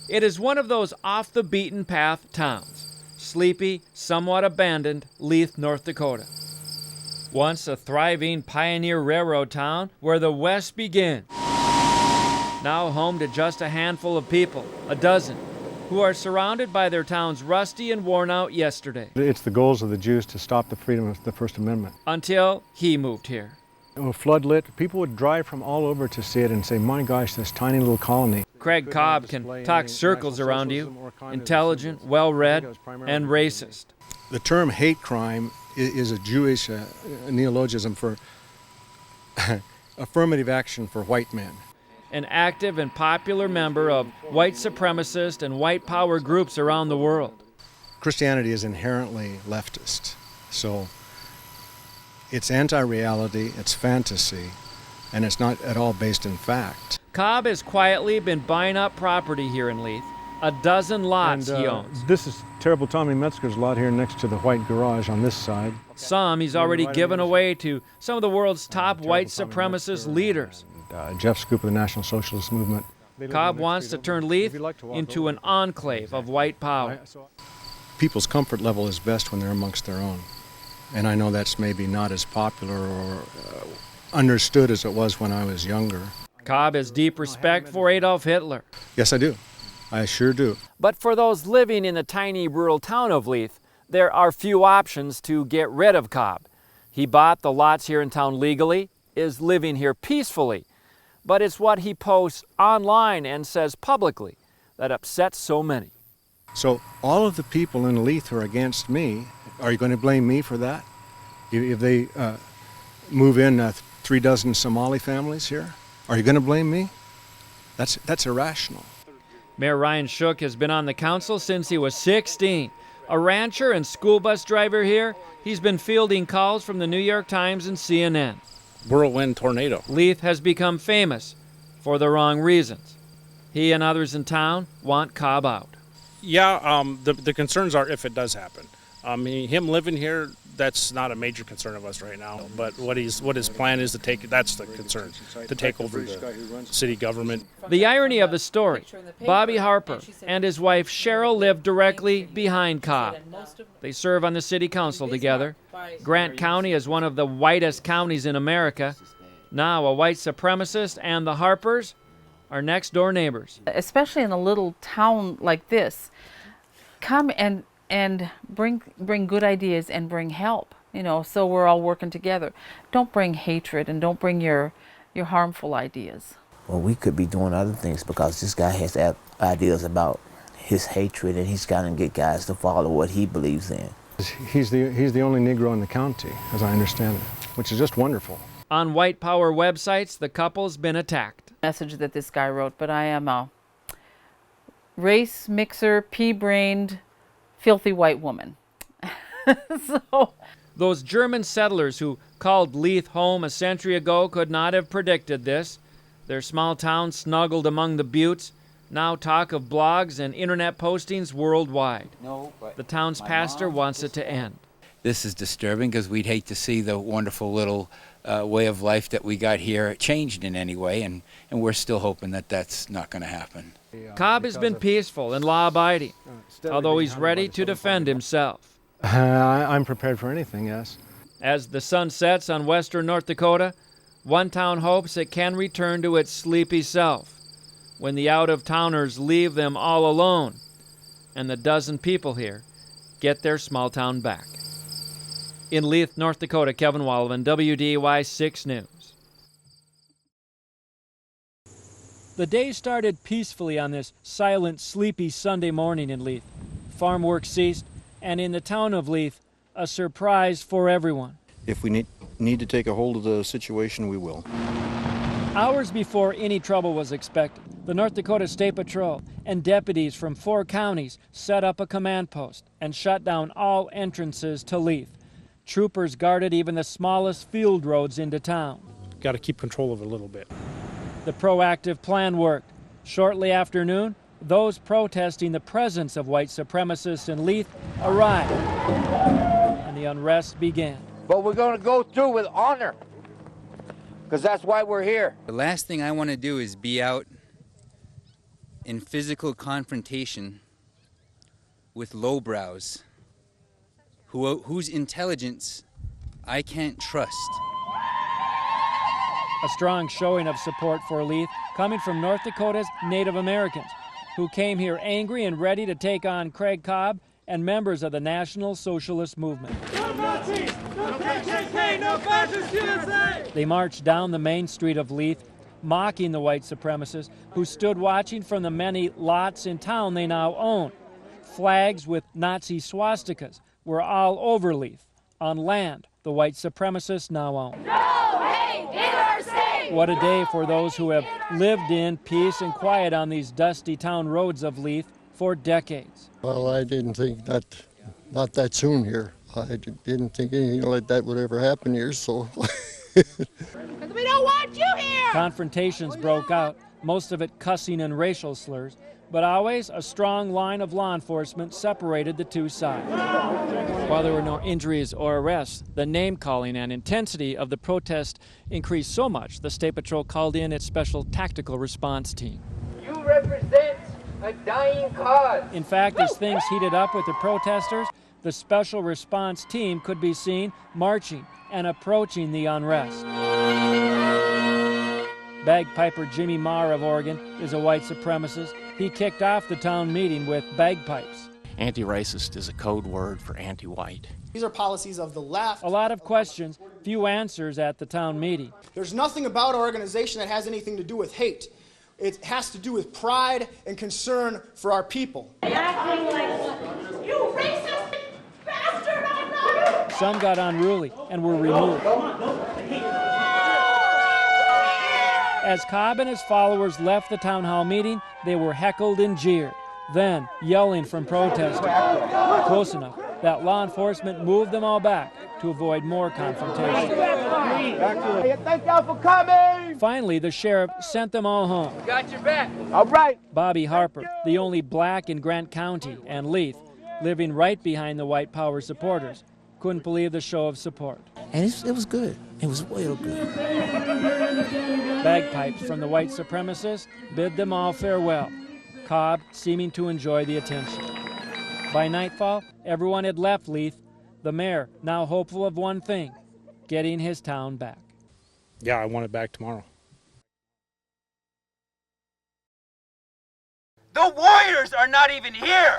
It is one of those off-the-beaten-path towns. Sleepy, somewhat abandoned Leith, North Dakota. Once a thriving pioneer railroad town where the West began. Now home to just a handful of people, a dozen, who are surrounded by their town's rusty and worn-out yesterday. It's the goals of the Jews to stop the freedom of the First Amendment. Until he moved here. Floodlit, people would drive from all over to see it and say, my gosh, this tiny little colony. Craig Cobb can talk circles around you, intelligent, well-read, and racist. The term hate crime is a Jewish neologism for affirmative action for white men. An active and popular member of white supremacist and white power groups around the world. Christianity is inherently leftist, so it's anti-reality, it's fantasy, and it's not at all based in fact. Cobb has quietly been buying up property here in Leith. A dozen lots he owns. This is terrible Tommy Metzger's lot here next to the white garage on this side. Some he's already given away to some of the world's top white supremacist leaders. Jeff Scoop of the National Socialist Movement. Cobb wants to turn Leith into an enclave of white power. People's comfort level is best when they're amongst their own. And I know that's maybe not as popular or understood as it was when I was younger. Cobb has deep respect for Adolf Hitler. Yes, I do. I sure do. But for those living in the tiny rural town of Leith, there are few options to get rid of Cobb. He bought the lots here in town legally, is living here peacefully. But it's what he posts online and says publicly that upsets so many. So all of the people in Leith who are against me, are you going to blame me for that? If they move in 3 dozen Somali families here, are you going to blame me? That's irrational. Mayor Ryan Shook has been on the council since he was 16. A rancher and school bus driver here, he's been fielding calls from the New York Times and CNN. Whirlwind tornado. Leith has become famous for the wrong reasons. He and others in town want Cobb out. Yeah, the concerns are if it does happen. I mean, him living here, that's not a major concern of us right now. But what his plan is to take, that's the concern, to take over the city government. The irony of the story, Bobby Harper and his wife Cheryl live directly behind Cobb. They serve on the city council together. Grant County is one of the whitest counties in America. Now a white supremacist and the Harpers are next door neighbors. Especially in a little town like this, come and bring good ideas and bring help, so we're all working together. Don't bring hatred and don't bring your harmful ideas. Well, we could be doing other things because this guy has ideas about his hatred, and he's got to get guys to follow what he believes in. He's the only Negro in the county, as I understand it, which is just wonderful. On white power websites, the couple's been attacked. Message that this guy wrote, but I am a race mixer, pea-brained, filthy white woman. Those German settlers who called Leith home a century ago could not have predicted this. Their small town snuggled among the buttes, now talk of blogs and internet postings worldwide. The town's pastor wants it to end. This is disturbing because we'd hate to see the wonderful little way of life that we got here changed in any way, and we're still hoping that that's not going to happen. Cobb has been peaceful and law-abiding, although he's ready to defend himself. I'm prepared for anything, yes. As the sun sets on western North Dakota, one town hopes it can return to its sleepy self when the out-of-towners leave them all alone and the dozen people here get their small town back. In Leith, North Dakota, Kevin Wallivan, WDY 6 News. The day started peacefully on this silent, sleepy Sunday morning in Leith. Farm work ceased, and in the town of Leith, a surprise for everyone. If we need to take a hold of the situation, we will. Hours before any trouble was expected, the North Dakota State Patrol and deputies from 4 counties set up a command post and shut down all entrances to Leith. Troopers guarded even the smallest field roads into town. Got to keep control of it a little bit. The proactive plan worked. Shortly after noon, those protesting the presence of white supremacists in Leith arrived, and the unrest began. But we're going to go through with honor, because that's why we're here. The last thing I want to do is be out in physical confrontation with lowbrows whose intelligence I can't trust. A strong showing of support for Leith coming from North Dakota's Native Americans, who came here angry and ready to take on Craig Cobb and members of the National Socialist Movement. No Nazis! No KKK! No Fascist USA! They marched down the main street of Leith, mocking the white supremacists who stood watching from the many lots in town they now own. Flags with Nazi swastikas were all over Leith, on land the white supremacists now own. No hate in our state! What a day for those who have lived in peace and quiet on these dusty town roads of Leith for decades. Well, I didn't think that, not that soon here. I didn't think anything like that would ever happen here, so. Because we don't want you here! Confrontations broke out, most of it cussing and racial slurs, but always a strong line of law enforcement separated the two sides. While there were no injuries or arrests, the name-calling and intensity of the protest increased so much the State Patrol called in its special tactical response team. You represent a dying cause. In fact, as things heated up with the protesters, the special response team could be seen marching and approaching the unrest. Bagpiper Jimmy Marr of Oregon is a white supremacist. He kicked off the town meeting with bagpipes. Anti-racist is a code word for anti-white. These are policies of the left. A lot of questions, few answers at the town meeting. There's nothing about our organization that has anything to do with hate. It has to do with pride and concern for our people. Acting like you racist bastard! I'm not! Some got unruly and were removed. As Cobb and his followers left the town hall meeting, they were heckled and jeered. Then, yelling from protesters. Close enough that law enforcement moved them all back to avoid more confrontation. Thank y'all for coming! Finally, the sheriff sent them all home. Got your back. All right. Bobby Harper, the only black in Grant County and Leith, living right behind the white power supporters, couldn't believe the show of support. And it was good. It was real good. Bagpipes from the white supremacists bid them all farewell, Cobb seeming to enjoy the attention. By nightfall, everyone had left Leith, the mayor now hopeful of one thing, getting his town back. Yeah, I want it back tomorrow. The Warriors are not even here!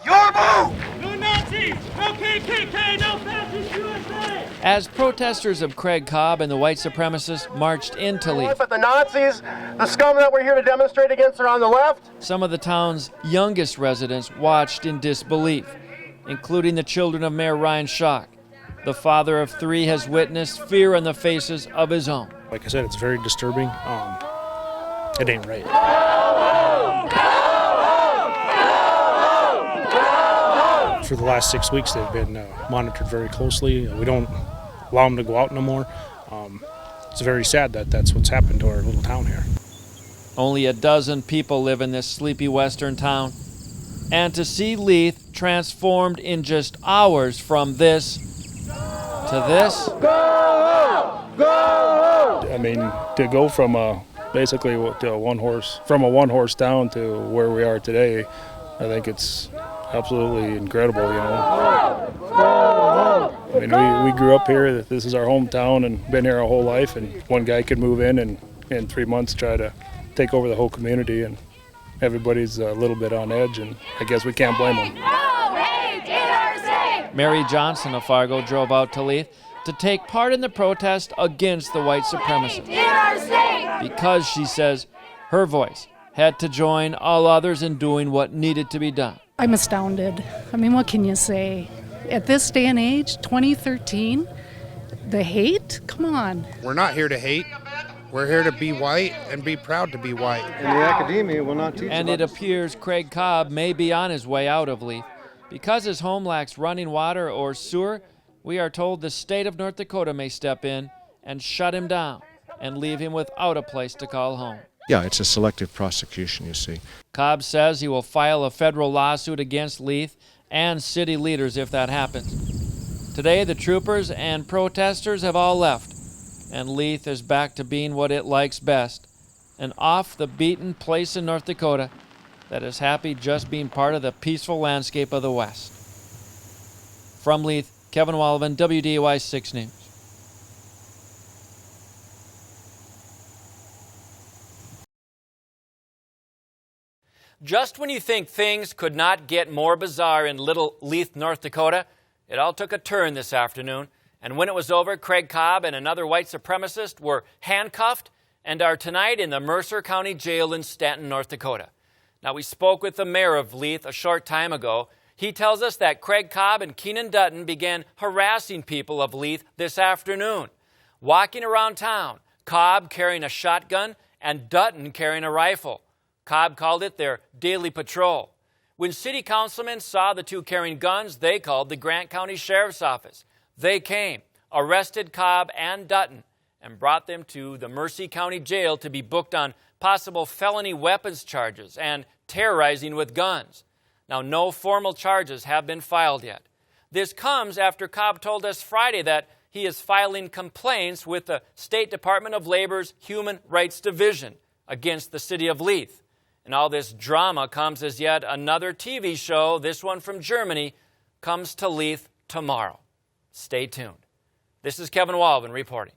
Your move! No Nazis! No KKK! No Fascist USA! As protesters of Craig Cobb and the white supremacists marched into Leith, But the Nazis, the scum that we're here to demonstrate against, are on the left. some of the town's youngest residents watched in disbelief, including the children of Mayor Ryan Schock. The father of three has witnessed fear on the faces of his own. Like I said, it's very disturbing. It ain't right. For the last 6 weeks, they've been monitored very closely. We don't allow them to go out no more. It's very sad that that's what's happened to our little town here. Only a dozen people live in this sleepy western town. And to see Leith transformed in just hours from this to this. I mean, to go from basically to a one-horse town to where we are today, I think it's absolutely incredible, you know. I mean, we grew up here. This is our hometown and been here our whole life, and one guy could move in and in 3 months try to take over the whole community, and everybody's a little bit on edge, and I guess we can't blame them. Mary Johnson of Fargo drove out to Leith to take part in the protest against the white supremacists. Because, she says, her voice had to join all others in doing what needed to be done. I'm astounded. I mean, what can you say? At this day and age, 2013, the hate? Come on. We're not here to hate. We're here to be white and be proud to be white. And the academia will not teach. And it appears Craig Cobb may be on his way out of Leith. Because his home lacks running water or sewer, we are told the state of North Dakota may step in and shut him down and leave him without a place to call home. Yeah, it's a selective prosecution, you see. Cobb says he will file a federal lawsuit against Leith and city leaders if that happens. Today, the troopers and protesters have all left, and Leith is back to being what it likes best, an off-the-beaten place in North Dakota that is happy just being part of the peaceful landscape of the West. From Leith, Kevin Wallivan, WDAY 6 News. Just when you think things could not get more bizarre in little Leith, North Dakota, it all took a turn this afternoon. And when it was over, Craig Cobb and another white supremacist were handcuffed and are tonight in the Mercer County Jail in Stanton, North Dakota. Now, we spoke with the mayor of Leith a short time ago. He tells us that Craig Cobb and Keenan Dutton began harassing people of Leith this afternoon, walking around town, Cobb carrying a shotgun and Dutton carrying a rifle. Cobb called it their daily patrol. When city councilmen saw the two carrying guns, they called the Grant County Sheriff's Office. They came, arrested Cobb and Dutton, and brought them to the Mercer County Jail to be booked on possible felony weapons charges and terrorizing with guns. Now, no formal charges have been filed yet. This comes after Cobb told us Friday that he is filing complaints with the State Department of Labor's Human Rights Division against the city of Leith. And all this drama comes as yet another TV show, this one from Germany, comes to Leith tomorrow. Stay tuned. This is Kevin Wallivan reporting.